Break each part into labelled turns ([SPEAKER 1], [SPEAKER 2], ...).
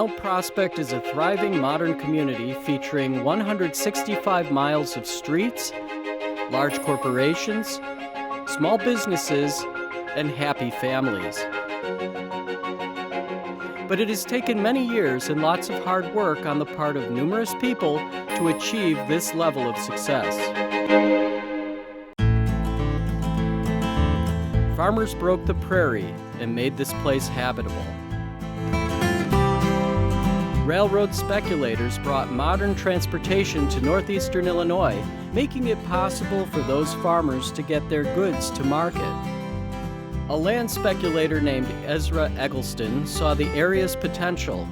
[SPEAKER 1] Mount Prospect is a thriving modern community featuring 165 miles of streets, large corporations, small businesses, and happy families. But it has taken many years and lots of hard work on the part of numerous people to achieve this level of success. Farmers broke the prairie and made this place habitable. Railroad speculators brought modern transportation to northeastern Illinois, making it possible for those farmers to get their goods to market. A land speculator named Ezra Eggleston saw the area's potential,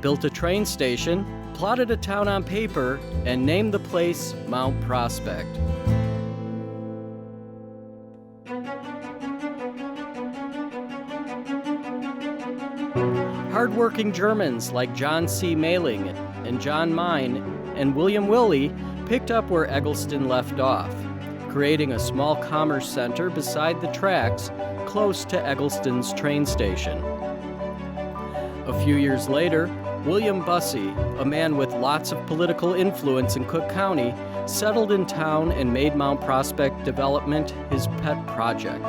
[SPEAKER 1] built a train station, plotted a town on paper, and named the place Mount Prospect. Hard-working Germans like John C. Mehling and John Mine and William Willey picked up where Eggleston left off, creating a small commerce center beside the tracks close to Eggleston's train station. A few years later, William Bussey, a man with lots of political influence in Cook County, settled in town and made Mount Prospect development his pet project.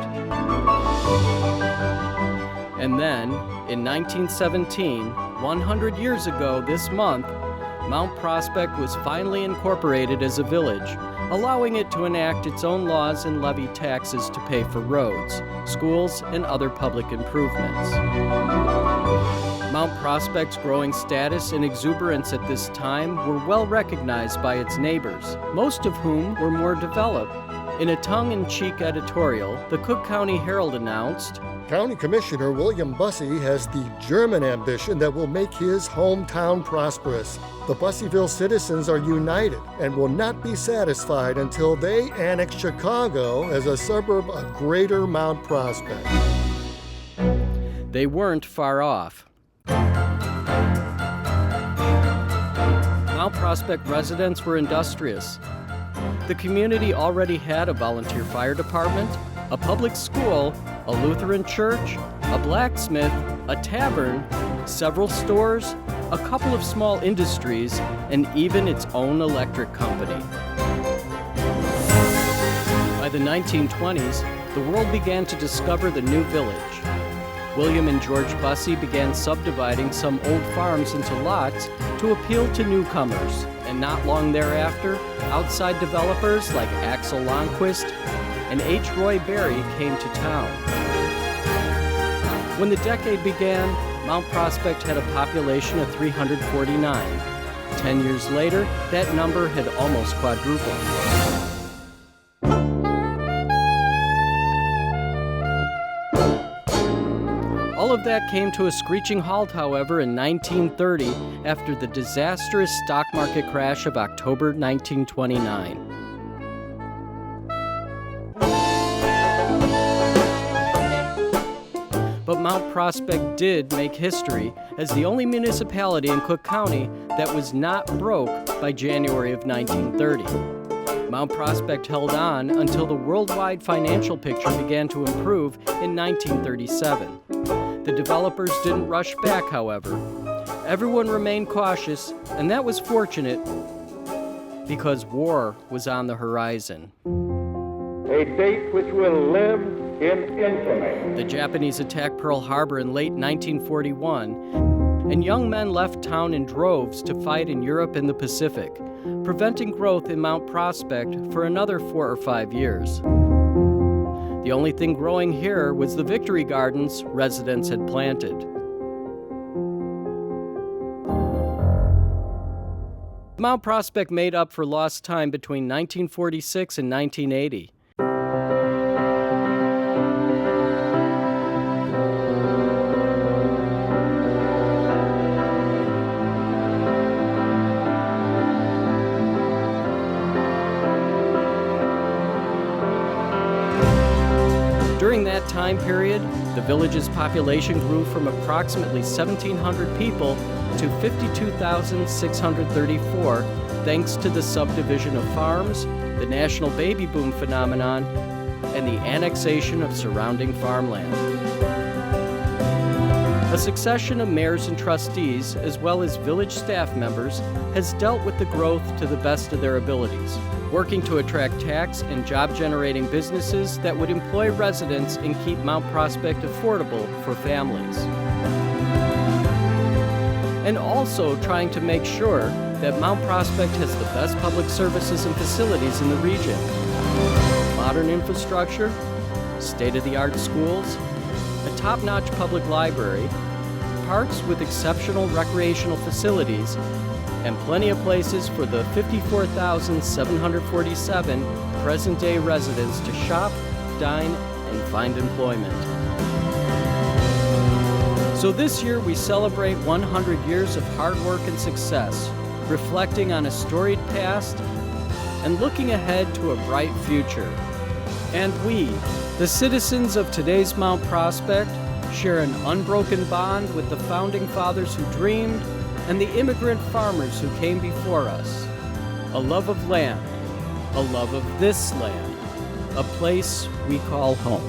[SPEAKER 1] And then, in 1917, 100 years ago this month, Mount Prospect was finally incorporated as a village, allowing it to enact its own laws and levy taxes to pay for roads, schools, and other public improvements. Mount Prospect's growing status and exuberance at this time were well recognized by its neighbors, most of whom were more developed. In a tongue-in-cheek editorial, the Cook County Herald announced,
[SPEAKER 2] County Commissioner William Bussey has the German ambition that will make his hometown prosperous. The Busseyville citizens are united and will not be satisfied until they annex Chicago as a suburb of Greater Mount Prospect.
[SPEAKER 1] They weren't far off. Mount Prospect residents were industrious. The community already had a volunteer fire department, a public school, a Lutheran church, a blacksmith, a tavern, several stores, a couple of small industries, and even its own electric company. By the 1920s, the world began to discover the new village. William and George Bussey began subdividing some old farms into lots to appeal to newcomers, and not long thereafter, outside developers like Axel Longquist and H. Roy Berry came to town. When the decade began, Mount Prospect had a population of 349. 10 years later, that number had almost quadrupled. All of that came to a screeching halt, however, in 1930 after the disastrous stock market crash of October 1929. But Mount Prospect did make history as the only municipality in Cook County that was not broke by January of 1930. Mount Prospect held on until the worldwide financial picture began to improve in 1937. The developers didn't rush back, however. Everyone remained cautious, and that was fortunate because war was on the horizon.
[SPEAKER 3] A date which will live in infamy.
[SPEAKER 1] The Japanese attacked Pearl Harbor in late 1941, and young men left town in droves to fight in Europe and the Pacific, preventing growth in Mount Prospect for another 4 or 5 years. The only thing growing here was the victory gardens residents had planted. Mount Prospect made up for lost time between 1946 and 1980. During that time period, the village's population grew from approximately 1,700 people to 52,634, thanks to the subdivision of farms, the national baby boom phenomenon, and the annexation of surrounding farmland. A A succession of mayors and trustees, as well as village staff members, has dealt with the growth to the best of their abilities, working to attract tax and job-generating businesses that would employ residents and keep Mount Prospect affordable for families. And also trying to make sure that Mount Prospect has the best public services and facilities in the region. Modern infrastructure, state-of-the-art schools, a top-notch public library, parks with exceptional recreational facilities, and plenty of places for the 54,747 present-day residents to shop, dine, and find employment. So this year we celebrate 100 years of hard work and success, reflecting on a storied past and looking ahead to a bright future. And we, the citizens of today's Mount Prospect, share an unbroken bond with the founding fathers who dreamed and the immigrant farmers who came before us. A love of land, a love of this land, a place we call home.